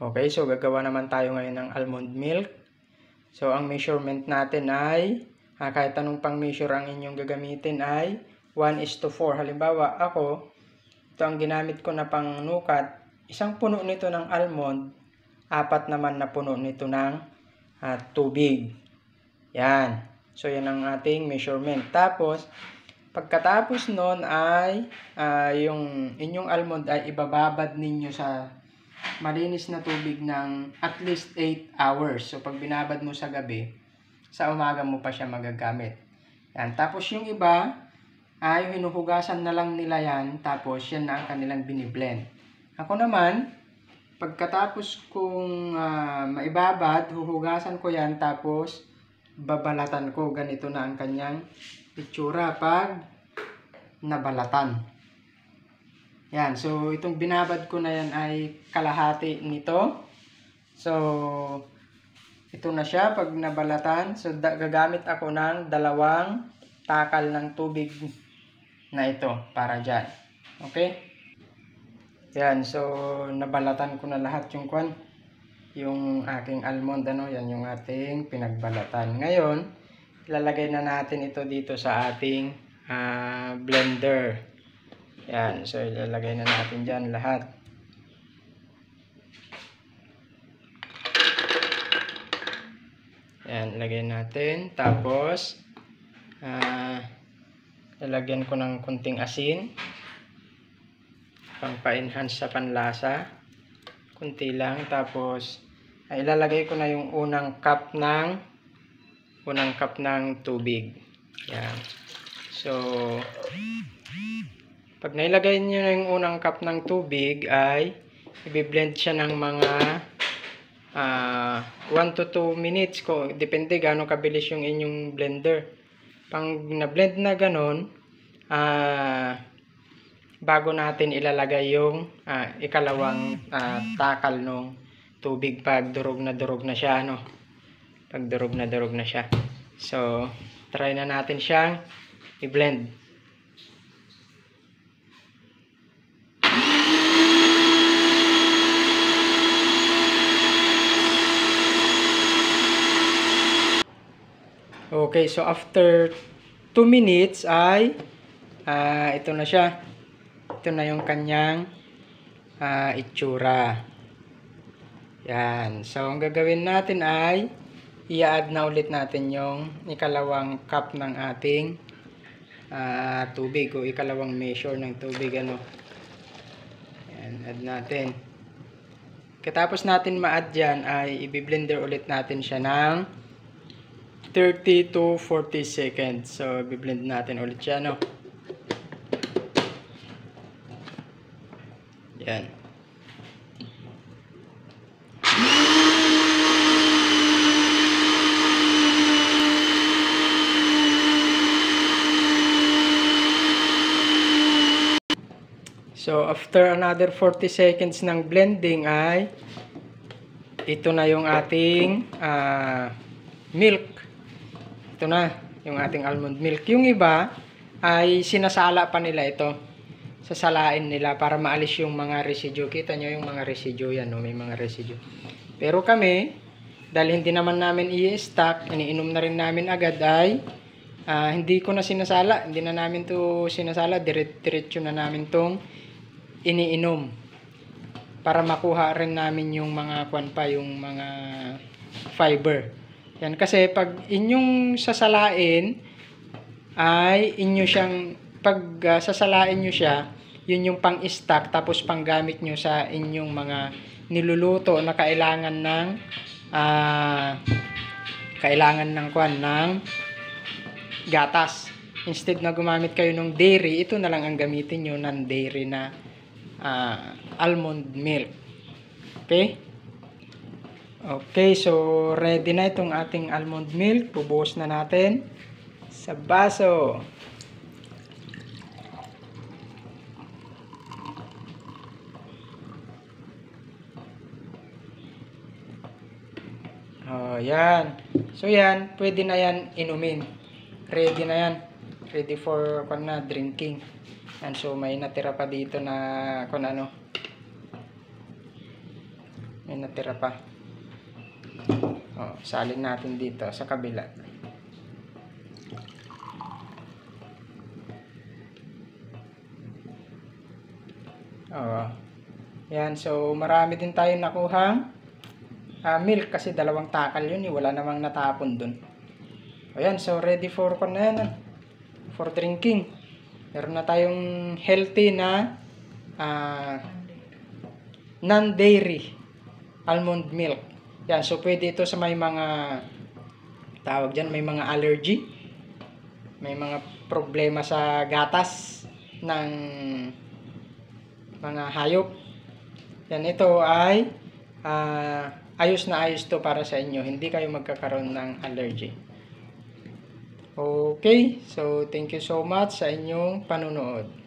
Okay, so gagawa naman tayo ngayon ng almond milk. So ang measurement natin ay, kahit anong pang measure ang inyong gagamitin ay 1:4. Halimbawa ako, ito ang ginamit ko na pangnukat. Isang puno nito ng almond, 4 naman na puno nito ng tubig. Yan. So yan ang ating measurement. Tapos, pagkatapos nun ay yung inyong almond ay ibababad ninyo sa malinis na tubig ng at least 8 hours. So pag binabad mo sa gabi, sa umaga mo pa siya magagamit. Yan. Tapos yung iba ay hinuhugasan na lang nila yan, tapos yan na ang kanilang biniblend. Ako naman, pagkatapos kong maibabad, huhugasan ko yan, tapos babalatan ko. Ganito na ang kanyang itsura pag nabalatan. Yan, so itong binabad ko na yan ay kalahati nito. So ito na siya pag nabalatan. So gagamit ako ng 2 takal ng tubig na ito para dyan. Okay? Yan, so nabalatan ko na lahat yung aking almond, yan yung ating pinagbalatan. Ngayon, ilalagay na natin ito dito sa ating blender. Yan, so ilalagay na natin dyan lahat. Yan, lagay natin. Tapos, lalagyan ko ng kunting asin. Pang-pa-enhance sa panlasa. Kunti lang. Tapos, ilalagay ko na yung unang cup ng tubig. Yan. So, pag nailagay niyo na yung unang cup ng tubig, ay i-blend siya ng mga 1 to 2 minutes. Depende gaano kabilis yung inyong blender. Pag na-blend na ganon, bago natin ilalagay yung ikalawang takal ng tubig pag durog na siya, pag durog na siya. So, try na natin siyang i-blend. Okay, so after 2 minutes ay ito na siya. Ito na yung kanyang itsura. Yan. So, ang gagawin natin ay i-add na ulit natin yung ikalawang cup ng ating tubig o ikalawang measure ng tubig. Yan, add natin. Katapos natin ma-add yan ay i-blender ulit natin siya ng 30 to 40 seconds. So, i-blend natin ulit siya, Yan. So, after another 40 seconds ng blending ay ito na yung ating milk. Ito na yung ating almond milk. Yung iba ay sinasala pa nila ito. Sasalain nila para maalis yung mga residue. Kita nyo yung mga residue yan, may mga residue. Pero kami, dahil hindi naman namin i-stock, iniinom na rin namin agad ay hindi ko na sinasala. Hindi na namin to sinasala. Diretso na namin tong iniinom. Para makuha rin namin yung mga yung mga fiber. Yan, kasi pag inyong sasalain ay inyo siyang sasalain nyo siya, yun yung pang-stock tapos panggamit nyo sa inyong mga niluluto na kailangan ng gatas. Instead na gumamit kayo ng dairy, ito na lang ang gamitin nyo ng dairy na almond milk. Okay? Okay, so ready na itong ating almond milk. Bubuhos na natin sa baso. Yan. So yan, pwede na yan inumin. Ready na yan. Ready for drinking. And so may natira pa dito na May natira pa. Salin natin dito sa kabila. Yan, so marami din tayong nakuhang milk kasi dalawang takal yun, wala namang natapon dun. Ayan, so ready for for drinking. Meron na tayong healthy na non-dairy almond milk. Yan, so pwede ito sa may mga tawag dyan, may mga allergy, may mga problema sa gatas ng mga hayop. Yan, ito ay ayos na ayos to para sa inyo. Hindi kayo magkakaroon ng allergy. Okay, so thank you so much sa inyong panunood.